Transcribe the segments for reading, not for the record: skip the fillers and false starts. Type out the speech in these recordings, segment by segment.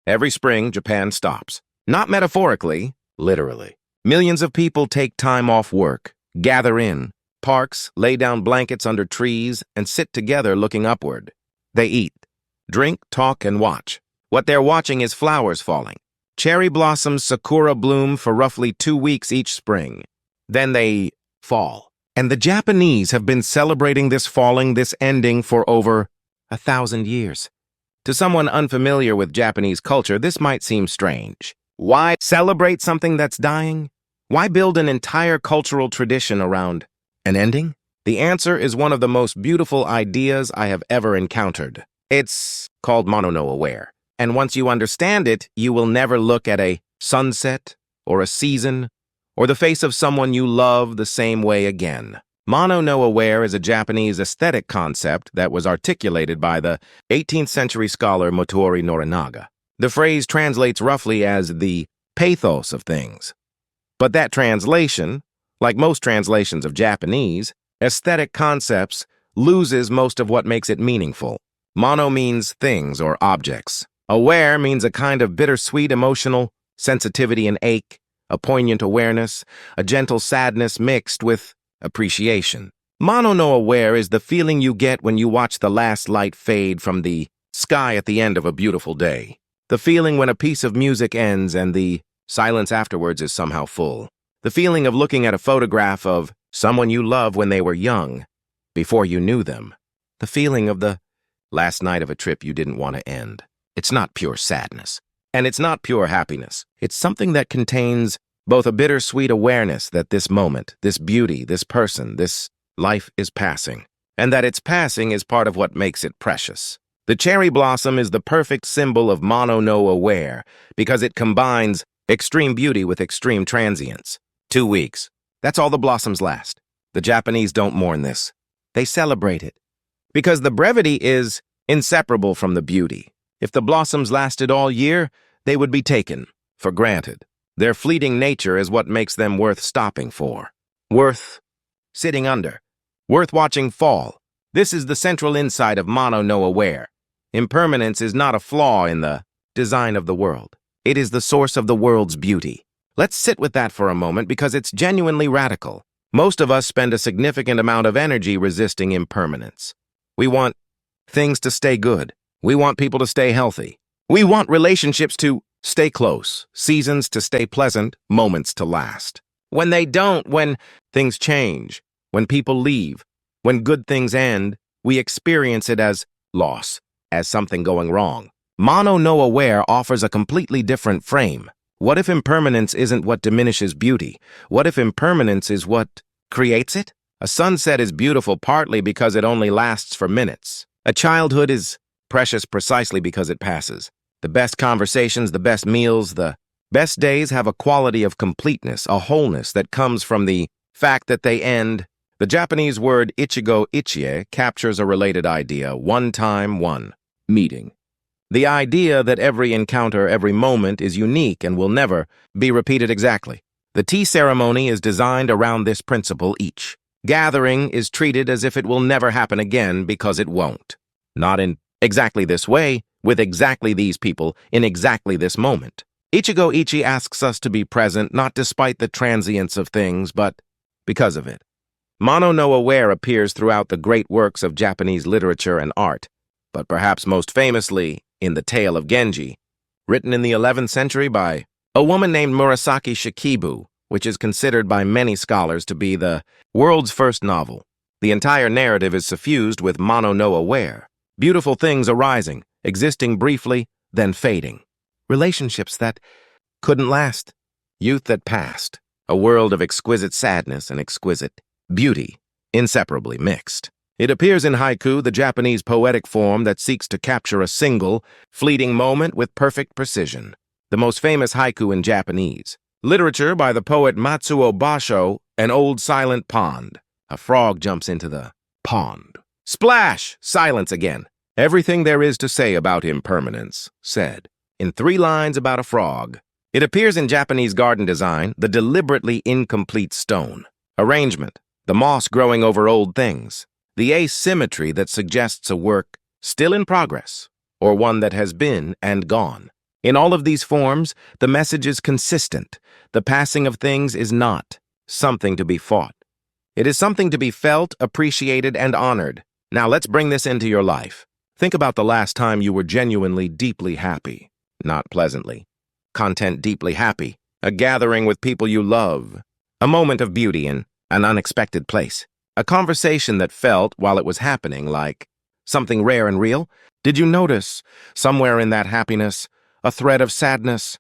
Every spring, Japan stops. Not metaphorically, literally. Millions of people take time off work, gather in parks, lay down blankets under trees, and sit together looking upward. They eat, drink, talk, and watch. What they're watching is flowers falling. Cherry blossoms sakura bloom for roughly 2 weeks each spring. Then they fall. And the Japanese have been celebrating this falling, this ending for over 1,000 years. To someone unfamiliar with Japanese culture, this might seem strange. Why celebrate something that's dying? Why build an entire cultural tradition around an ending? The answer is one of the most beautiful ideas I have ever encountered. It's called mono no aware. And once you understand it, you will never look at a sunset or a season or the face of someone you love the same way again. Mono no aware is a Japanese aesthetic concept that was articulated by the 18th century scholar Motori Norinaga. The phrase translates roughly as the pathos of things. But that translation, like most translations of Japanese, aesthetic concepts, loses most of what makes it meaningful. Mono means things or objects. Aware means a kind of bittersweet emotional sensitivity and ache, a poignant awareness, a gentle sadness mixed with appreciation. Mono no aware is the feeling you get when you watch the last light fade from the sky at the end of a beautiful day. The feeling when a piece of music ends and the silence afterwards is somehow full. The feeling of looking at a photograph of someone you love when they were young, before you knew them. The feeling of the last night of a trip you didn't want to end. It's not pure sadness. And it's not pure happiness. It's something that contains both a bittersweet awareness that this moment, this beauty, this person, this life is passing, and that its passing is part of what makes it precious. The cherry blossom is the perfect symbol of mono no aware because it combines extreme beauty with extreme transience. 2 weeks. That's all the blossoms last. The Japanese don't mourn this. They celebrate it. Because the brevity is inseparable from the beauty. If the blossoms lasted all year, they would be taken for granted. Their fleeting nature is what makes them worth stopping for. Worth sitting under. Worth watching fall. This is the central insight of mono no aware. Impermanence is not a flaw in the design of the world. It is the source of the world's beauty. Let's sit with that for a moment because it's genuinely radical. Most of us spend a significant amount of energy resisting impermanence. We want things to stay good. We want people to stay healthy. We want relationships to stay close, seasons to stay pleasant, moments to last. When they don't, when things change, when people leave, when good things end, we experience it as loss, as something going wrong. Mono no aware offers a completely different frame. What if impermanence isn't what diminishes beauty? What if impermanence is what creates it? A sunset is beautiful partly because it only lasts for minutes. A childhood is precious precisely because it passes. The best conversations, the best meals, the best days have a quality of completeness, a wholeness that comes from the fact that they end. The Japanese word Ichigo Ichie captures a related idea, one time, one meeting. The idea that every encounter, every moment is unique and will never be repeated exactly. The tea ceremony is designed around this principle each. Gathering is treated as if it will never happen again because it won't. Not in exactly this way, with exactly these people, in exactly this moment. Ichigo Ichie asks us to be present not despite the transience of things, but because of it. Mono no aware appears throughout the great works of Japanese literature and art, but perhaps most famously in the Tale of Genji, written in the 11th century by a woman named Murasaki Shikibu, which is considered by many scholars to be the world's first novel. The entire narrative is suffused with mono no aware. Beautiful things arising, existing briefly, then fading. Relationships that couldn't last. Youth that passed. A world of exquisite sadness and exquisite beauty, inseparably mixed. It appears in haiku, the Japanese poetic form that seeks to capture a single, fleeting moment with perfect precision. The most famous haiku in Japanese. Literature by the poet Matsuo Basho, An Old Silent Pond. A frog jumps into the pond. Splash! Silence again. Everything there is to say about impermanence, said, in 3 lines about a frog. It appears in Japanese garden design, the deliberately incomplete stone. Arrangement, the moss growing over old things. The asymmetry that suggests a work still in progress, or one that has been and gone. In all of these forms, the message is consistent. The passing of things is not something to be fought. It is something to be felt, appreciated, and honored. Now let's bring this into your life. Think about the last time you were genuinely deeply happy. Not pleasantly. Content deeply happy. A gathering with people you love. A moment of beauty in an unexpected place. A conversation that felt, while it was happening, like something rare and real. Did you notice, somewhere in that happiness, a thread of sadness?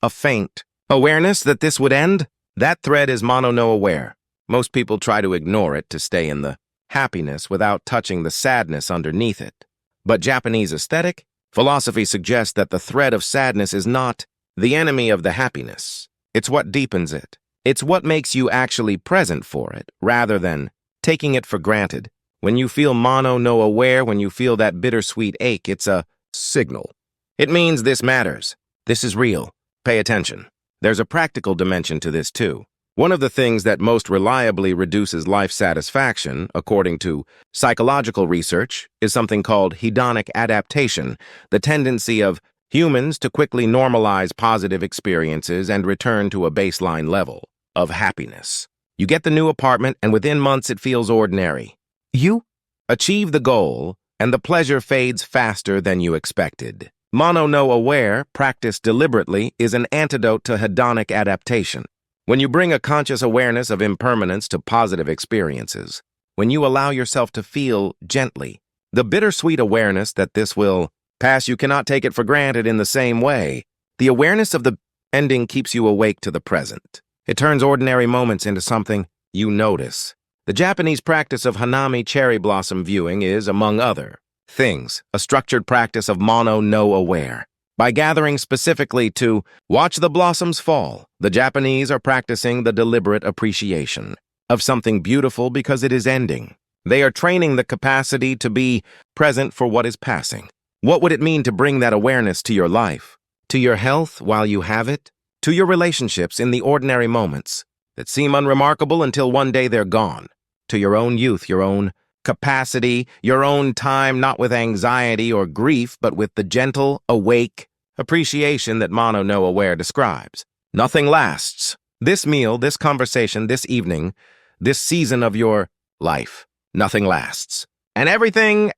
A faint awareness that this would end? That thread is mono-no-aware. Most people try to ignore it to stay in the happiness without touching the sadness underneath it. But Japanese aesthetic philosophy suggests that the thread of sadness is not the enemy of the happiness. It's what deepens it. It's what makes you actually present for it, rather than taking it for granted. When you feel mono-no-aware, when you feel that bittersweet ache, it's a signal. It means this matters. This is real. Pay attention. There's a practical dimension to this too. One of the things that most reliably reduces life satisfaction, according to psychological research, is something called hedonic adaptation, the tendency of humans to quickly normalize positive experiences and return to a baseline level of happiness. You get the new apartment, and within months it feels ordinary. You achieve the goal, and the pleasure fades faster than you expected. Mono-no-aware, practiced deliberately, is an antidote to hedonic adaptation. When you bring a conscious awareness of impermanence to positive experiences, when you allow yourself to feel gently, the bittersweet awareness that this will pass, you cannot take it for granted in the same way. The awareness of the ending keeps you awake to the present. It turns ordinary moments into something you notice. The Japanese practice of Hanami cherry blossom viewing is, among other things, a structured practice of mono-no-aware. By gathering specifically to watch the blossoms fall, the Japanese are practicing the deliberate appreciation of something beautiful because it is ending. They are training the capacity to be present for what is passing. What would it mean to bring that awareness to your life, to your health while you have it, to your relationships in the ordinary moments that seem unremarkable until one day they're gone, to your own youth, your own capacity, your own time, not with anxiety or grief, but with the gentle, awake appreciation that mono-no-aware describes. Nothing lasts. This meal, this conversation, this evening, this season of your life, nothing lasts. And everything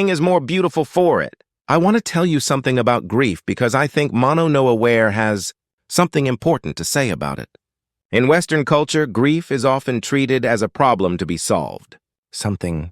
is more beautiful for it. I want to tell you something about grief because I think mono-no-aware has something important to say about it. In Western culture, grief is often treated as a problem to be solved. Something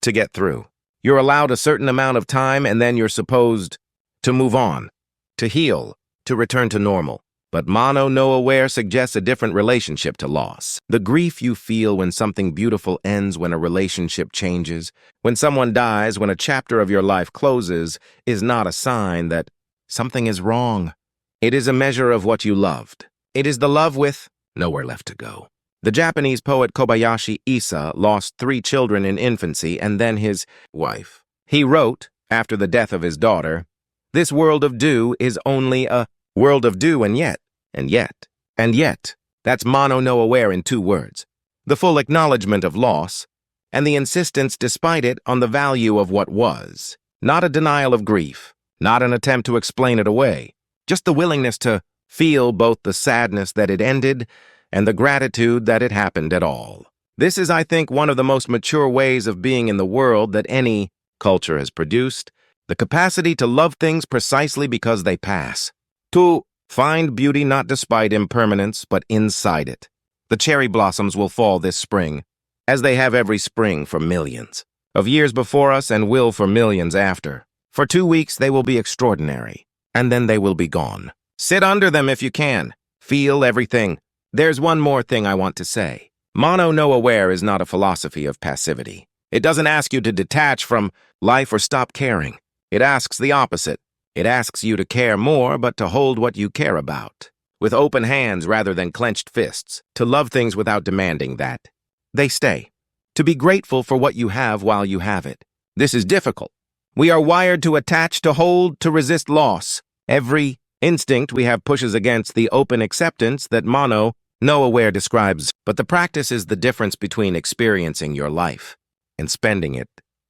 to get through. You're allowed a certain amount of time and then you're supposed to move on, to heal, to return to normal. But mono-no-aware suggests a different relationship to loss. The grief you feel when something beautiful ends, when a relationship changes, when someone dies, when a chapter of your life closes, is not a sign that something is wrong. It is a measure of what you loved. It is the love with nowhere left to go. The Japanese poet Kobayashi Isa lost 3 children in infancy and then his wife. He wrote, after the death of his daughter, "This world of dew is only a world of dew, and yet. That's mono-no-aware in 2 words. The full acknowledgement of loss, and the insistence despite it on the value of what was. Not a denial of grief, not an attempt to explain it away, just the willingness to feel both the sadness that it ended and the gratitude that it happened at all. This is, I think, one of the most mature ways of being in the world that any culture has produced, the capacity to love things precisely because they pass, to find beauty not despite impermanence, but inside it. The cherry blossoms will fall this spring, as they have every spring for millions of years before us and will for millions after. For 2 weeks they will be extraordinary, and then they will be gone. Sit under them if you can. Feel everything. There's one more thing I want to say. Mono-no-aware is not a philosophy of passivity. It doesn't ask you to detach from life or stop caring. It asks the opposite. It asks you to care more, but to hold what you care about, with open hands rather than clenched fists, to love things without demanding that they stay, to be grateful for what you have while you have it. This is difficult. We are wired to attach, to hold, to resist loss. Every instinct we have pushes against the open acceptance that mono-no-aware describes, but the practice is the difference between experiencing your life and spending it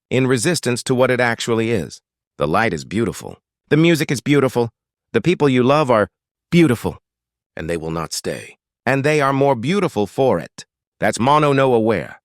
in resistance to what it actually is. The light is beautiful. The music is beautiful. The people you love are beautiful, and they will not stay. And they are more beautiful for it. That's mono no aware.